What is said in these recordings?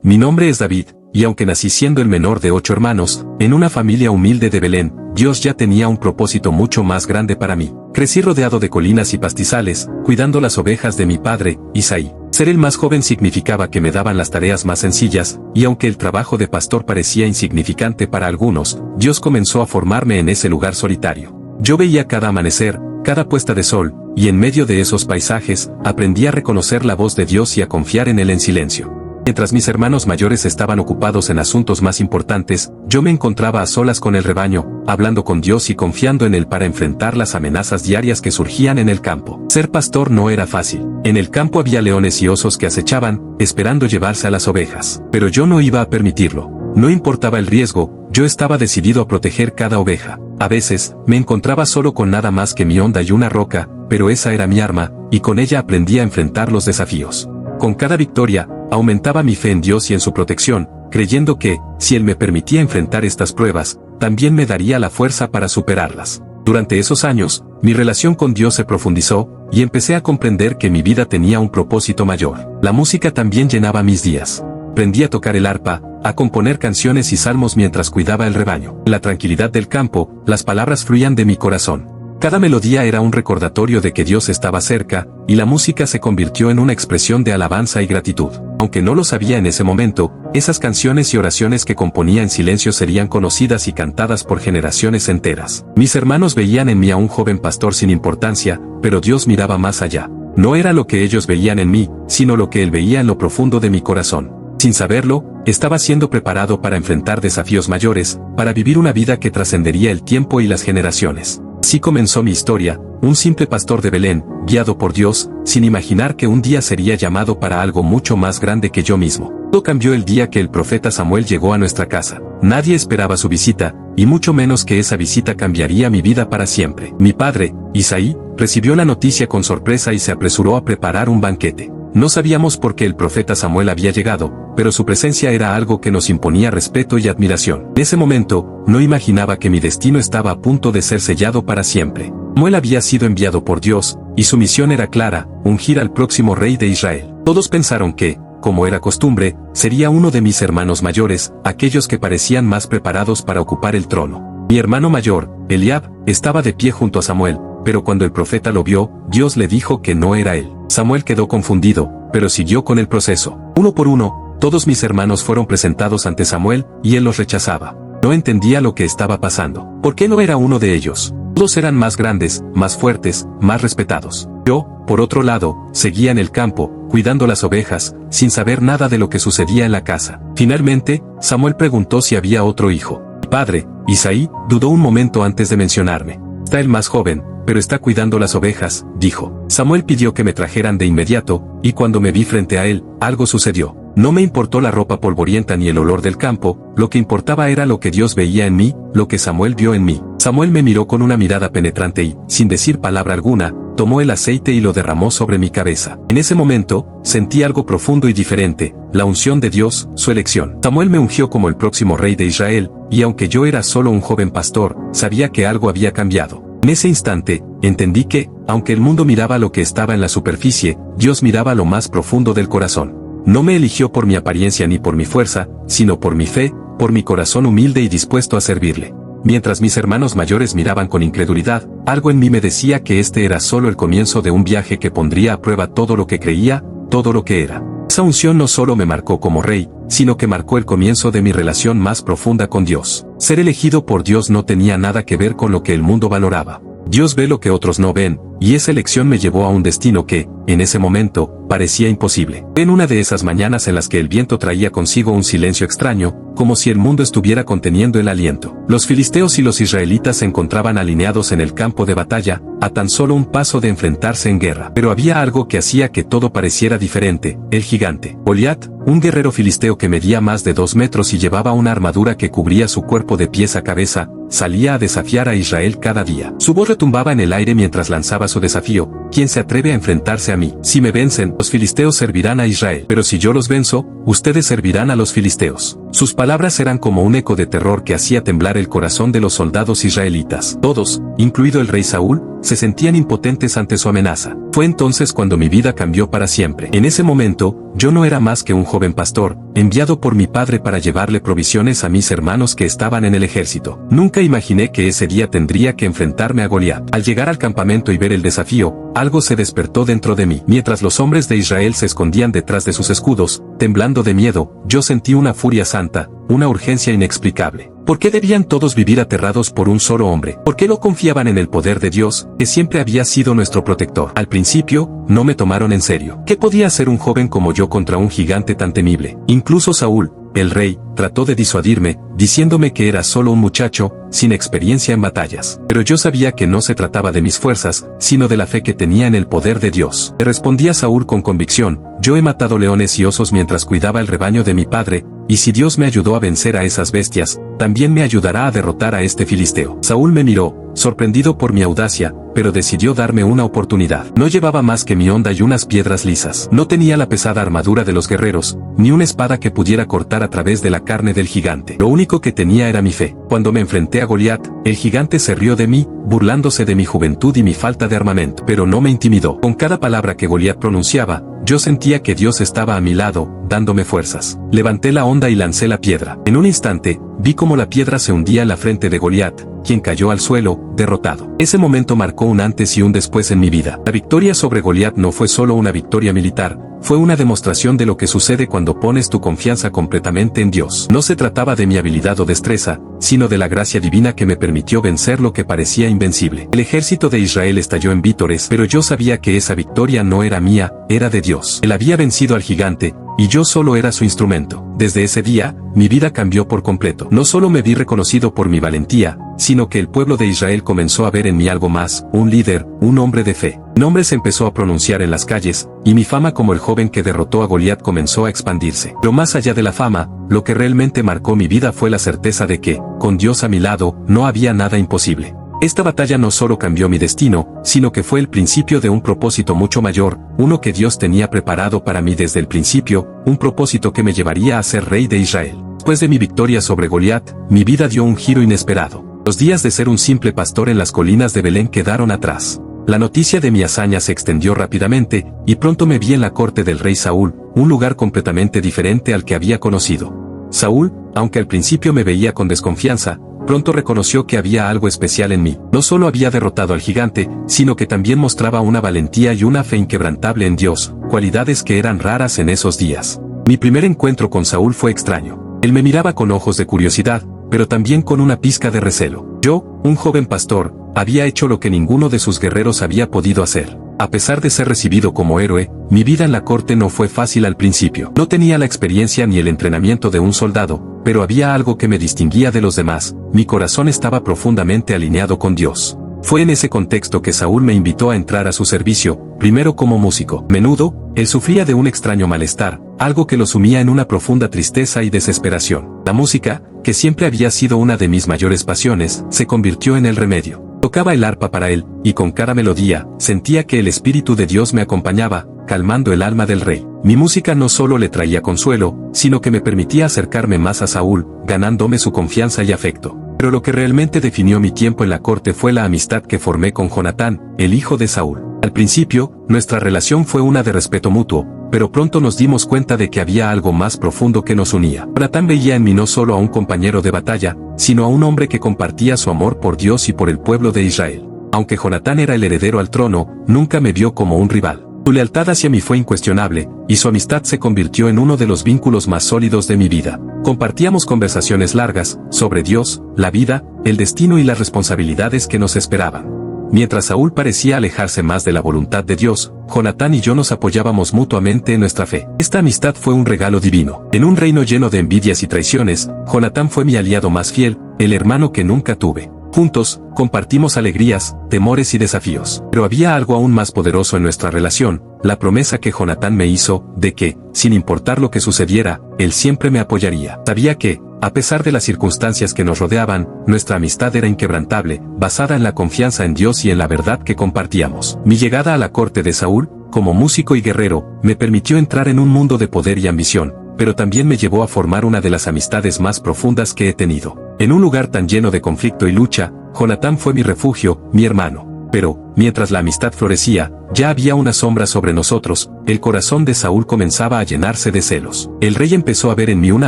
Mi nombre es David, y aunque nací siendo el menor de 8 hermanos, en una familia humilde de Belén, Dios ya tenía un propósito mucho más grande para mí. Crecí rodeado de colinas y pastizales, cuidando las ovejas de mi padre, Isaí. Ser el más joven significaba que me daban las tareas más sencillas, y aunque el trabajo de pastor parecía insignificante para algunos, Dios comenzó a formarme en ese lugar solitario. Yo veía cada amanecer, cada puesta de sol, y en medio de esos paisajes, aprendí a reconocer la voz de Dios y a confiar en Él en silencio. Mientras mis hermanos mayores estaban ocupados en asuntos más importantes, yo me encontraba a solas con el rebaño, hablando con Dios y confiando en Él para enfrentar las amenazas diarias que surgían en el campo. Ser pastor no era fácil. En el campo había leones y osos que acechaban, esperando llevarse a las ovejas. Pero yo no iba a permitirlo. No importaba el riesgo, yo estaba decidido a proteger cada oveja. A veces, me encontraba solo con nada más que mi onda y una roca, pero esa era mi arma, y con ella aprendí a enfrentar los desafíos. Con cada victoria, aumentaba mi fe en Dios y en su protección, creyendo que, si Él me permitía enfrentar estas pruebas, también me daría la fuerza para superarlas. Durante esos años, mi relación con Dios se profundizó, y empecé a comprender que mi vida tenía un propósito mayor. La música también llenaba mis días. Aprendí a tocar el arpa, a componer canciones y salmos mientras cuidaba el rebaño. En la tranquilidad del campo, las palabras fluían de mi corazón. Cada melodía era un recordatorio de que Dios estaba cerca, y la música se convirtió en una expresión de alabanza y gratitud. Aunque no lo sabía en ese momento, esas canciones y oraciones que componía en silencio serían conocidas y cantadas por generaciones enteras. Mis hermanos veían en mí a un joven pastor sin importancia, pero Dios miraba más allá. No era lo que ellos veían en mí, sino lo que Él veía en lo profundo de mi corazón. Sin saberlo, estaba siendo preparado para enfrentar desafíos mayores, para vivir una vida que trascendería el tiempo y las generaciones. Así comenzó mi historia, un simple pastor de Belén, guiado por Dios, sin imaginar que un día sería llamado para algo mucho más grande que yo mismo. Todo cambió el día que el profeta Samuel llegó a nuestra casa. Nadie esperaba su visita, y mucho menos que esa visita cambiaría mi vida para siempre. Mi padre, Isaí, recibió la noticia con sorpresa y se apresuró a preparar un banquete. No sabíamos por qué el profeta Samuel había llegado, pero su presencia era algo que nos imponía respeto y admiración. En ese momento, no imaginaba que mi destino estaba a punto de ser sellado para siempre. Samuel había sido enviado por Dios, y su misión era clara, ungir al próximo rey de Israel. Todos pensaron que, como era costumbre, sería uno de mis hermanos mayores, aquellos que parecían más preparados para ocupar el trono. Mi hermano mayor, Eliab, estaba de pie junto a Samuel, pero cuando el profeta lo vio, Dios le dijo que no era él. Samuel quedó confundido, pero siguió con el proceso. Uno por uno, todos mis hermanos fueron presentados ante Samuel, y él los rechazaba. No entendía lo que estaba pasando. ¿Por qué no era uno de ellos? Todos eran más grandes, más fuertes, más respetados. Yo, por otro lado, seguía en el campo, cuidando las ovejas, sin saber nada de lo que sucedía en la casa. Finalmente, Samuel preguntó si había otro hijo. Mi padre, Isaí, dudó un momento antes de mencionarme. Está el más joven, pero está cuidando las ovejas, dijo. Samuel pidió que me trajeran de inmediato, y cuando me vi frente a él, algo sucedió. No me importó la ropa polvorienta ni el olor del campo, lo que importaba era lo que Dios veía en mí, lo que Samuel vio en mí. Samuel me miró con una mirada penetrante y, sin decir palabra alguna, tomó el aceite y lo derramó sobre mi cabeza. En ese momento, sentí algo profundo y diferente, la unción de Dios, su elección. Samuel me ungió como el próximo rey de Israel, y aunque yo era solo un joven pastor, sabía que algo había cambiado. En ese instante, entendí que, aunque el mundo miraba lo que estaba en la superficie, Dios miraba lo más profundo del corazón. No me eligió por mi apariencia ni por mi fuerza, sino por mi fe, por mi corazón humilde y dispuesto a servirle. Mientras mis hermanos mayores miraban con incredulidad, algo en mí me decía que este era solo el comienzo de un viaje que pondría a prueba todo lo que creía, todo lo que era. Esa unción no solo me marcó como rey, sino que marcó el comienzo de mi relación más profunda con Dios. Ser elegido por Dios no tenía nada que ver con lo que el mundo valoraba. Dios ve lo que otros no ven, y esa elección me llevó a un destino que, en ese momento, parecía imposible. En una de esas mañanas en las que el viento traía consigo un silencio extraño, como si el mundo estuviera conteniendo el aliento. Los filisteos y los israelitas se encontraban alineados en el campo de batalla, a tan solo un paso de enfrentarse en guerra. Pero había algo que hacía que todo pareciera diferente, el gigante. Goliat, un guerrero filisteo que medía más de 2 metros y llevaba una armadura que cubría su cuerpo de pies a cabeza, salía a desafiar a Israel cada día. Su voz retumbaba en el aire mientras lanzaba su desafío: ¿quién se atreve a enfrentarse a mí? Si me vencen, los filisteos servirán a Israel. Pero si yo los venzo, ustedes servirán a los filisteos. Sus palabras eran como un eco de terror que hacía temblar el corazón de los soldados israelitas. Todos, incluido el rey Saúl, se sentían impotentes ante su amenaza. Fue entonces cuando mi vida cambió para siempre. En ese momento, yo no era más que un joven pastor, enviado por mi padre para llevarle provisiones a mis hermanos que estaban en el ejército. Nunca imaginé que ese día tendría que enfrentarme a Goliat. Al llegar al campamento y ver el desafío, algo se despertó dentro de mí. Mientras los hombres de Israel se escondían detrás de sus escudos, temblando de miedo, yo sentí una furia santa, una urgencia inexplicable. ¿Por qué debían todos vivir aterrados por un solo hombre? ¿Por qué no confiaban en el poder de Dios, que siempre había sido nuestro protector? Al principio, no me tomaron en serio. ¿Qué podía hacer un joven como yo contra un gigante tan temible? Incluso Saúl, el rey, trató de disuadirme, diciéndome que era solo un muchacho, sin experiencia en batallas. Pero yo sabía que no se trataba de mis fuerzas, sino de la fe que tenía en el poder de Dios. Le respondí a Saúl con convicción: yo he matado leones y osos mientras cuidaba el rebaño de mi padre, y si Dios me ayudó a vencer a esas bestias, también me ayudará a derrotar a este filisteo. Saúl me miró, sorprendido por mi audacia, pero decidió darme una oportunidad. No llevaba más que mi honda y unas piedras lisas. No tenía la pesada armadura de los guerreros, ni una espada que pudiera cortar a través de la carne del gigante. Lo único que tenía era mi fe. Cuando me enfrenté a Goliat, el gigante se rió de mí, burlándose de mi juventud y mi falta de armamento. Pero no me intimidó. Con cada palabra que Goliat pronunciaba, yo sentía que Dios estaba a mi lado, dándome fuerzas. Levanté la honda y lancé la piedra. En un instante, vi cómo la piedra se hundía en la frente de Goliat, quien cayó al suelo, derrotado. Ese momento marcó un antes y un después en mi vida. La victoria sobre Goliat no fue solo una victoria militar, fue una demostración de lo que sucede cuando pones tu confianza completamente en Dios. No se trataba de mi habilidad o destreza, sino de la gracia divina que me permitió vencer lo que parecía invencible. El ejército de Israel estalló en vítores, pero yo sabía que esa victoria no era mía, era de Dios. Él había vencido al gigante, y yo solo era su instrumento. Desde ese día, mi vida cambió por completo. No solo me vi reconocido por mi valentía, sino que el pueblo de Israel comenzó a ver en mí algo más, un líder, un hombre de fe. Mi nombre se empezó a pronunciar en las calles, y mi fama como el joven que derrotó a Goliat comenzó a expandirse. Pero más allá de la fama, lo que realmente marcó mi vida fue la certeza de que, con Dios a mi lado, no había nada imposible. Esta batalla no solo cambió mi destino, sino que fue el principio de un propósito mucho mayor, uno que Dios tenía preparado para mí desde el principio, un propósito que me llevaría a ser rey de Israel. Después de mi victoria sobre Goliat, mi vida dio un giro inesperado. Los días de ser un simple pastor en las colinas de Belén quedaron atrás. La noticia de mi hazaña se extendió rápidamente, y pronto me vi en la corte del rey Saúl, un lugar completamente diferente al que había conocido. Saúl, aunque al principio me veía con desconfianza, pronto reconoció que había algo especial en mí. No solo había derrotado al gigante, sino que también mostraba una valentía y una fe inquebrantable en Dios, cualidades que eran raras en esos días. Mi primer encuentro con Saúl fue extraño. Él me miraba con ojos de curiosidad, pero también con una pizca de recelo. Yo, un joven pastor, había hecho lo que ninguno de sus guerreros había podido hacer. A pesar de ser recibido como héroe, mi vida en la corte no fue fácil al principio. No tenía la experiencia ni el entrenamiento de un soldado, pero había algo que me distinguía de los demás: mi corazón estaba profundamente alineado con Dios. Fue en ese contexto que Saúl me invitó a entrar a su servicio, primero como músico. A menudo, él sufría de un extraño malestar, algo que lo sumía en una profunda tristeza y desesperación. La música, que siempre había sido una de mis mayores pasiones, se convirtió en el remedio. Tocaba el arpa para él, y con cada melodía, sentía que el Espíritu de Dios me acompañaba, calmando el alma del rey. Mi música no solo le traía consuelo, sino que me permitía acercarme más a Saúl, ganándome su confianza y afecto. Pero lo que realmente definió mi tiempo en la corte fue la amistad que formé con Jonatán, el hijo de Saúl. Al principio, nuestra relación fue una de respeto mutuo, pero pronto nos dimos cuenta de que había algo más profundo que nos unía. Jonatán veía en mí no solo a un compañero de batalla, sino a un hombre que compartía su amor por Dios y por el pueblo de Israel. Aunque Jonatán era el heredero al trono, nunca me vio como un rival. Su lealtad hacia mí fue incuestionable, y su amistad se convirtió en uno de los vínculos más sólidos de mi vida. Compartíamos conversaciones largas, sobre Dios, la vida, el destino y las responsabilidades que nos esperaban. Mientras Saúl parecía alejarse más de la voluntad de Dios, Jonatán y yo nos apoyábamos mutuamente en nuestra fe. Esta amistad fue un regalo divino. En un reino lleno de envidias y traiciones, Jonatán fue mi aliado más fiel, el hermano que nunca tuve. Juntos, compartimos alegrías, temores y desafíos. Pero había algo aún más poderoso en nuestra relación, la promesa que Jonatán me hizo, de que, sin importar lo que sucediera, él siempre me apoyaría. Sabía que, a pesar de las circunstancias que nos rodeaban, nuestra amistad era inquebrantable, basada en la confianza en Dios y en la verdad que compartíamos. Mi llegada a la corte de Saúl, como músico y guerrero, me permitió entrar en un mundo de poder y ambición, pero también me llevó a formar una de las amistades más profundas que he tenido. En un lugar tan lleno de conflicto y lucha, Jonatán fue mi refugio, mi hermano. Pero, mientras la amistad florecía, ya había una sombra sobre nosotros, el corazón de Saúl comenzaba a llenarse de celos. El rey empezó a ver en mí una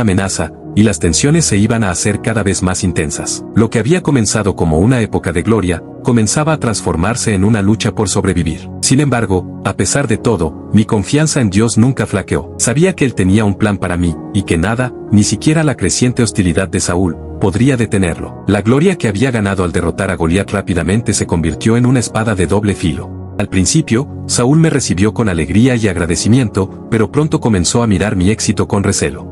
amenaza, y las tensiones se iban a hacer cada vez más intensas. Lo que había comenzado como una época de gloria, comenzaba a transformarse en una lucha por sobrevivir. Sin embargo, a pesar de todo, mi confianza en Dios nunca flaqueó. Sabía que Él tenía un plan para mí, y que nada, ni siquiera la creciente hostilidad de Saúl, podría detenerlo. La gloria que había ganado al derrotar a Goliat rápidamente se convirtió en una espada de doble filo. Al principio, Saúl me recibió con alegría y agradecimiento, pero pronto comenzó a mirar mi éxito con recelo.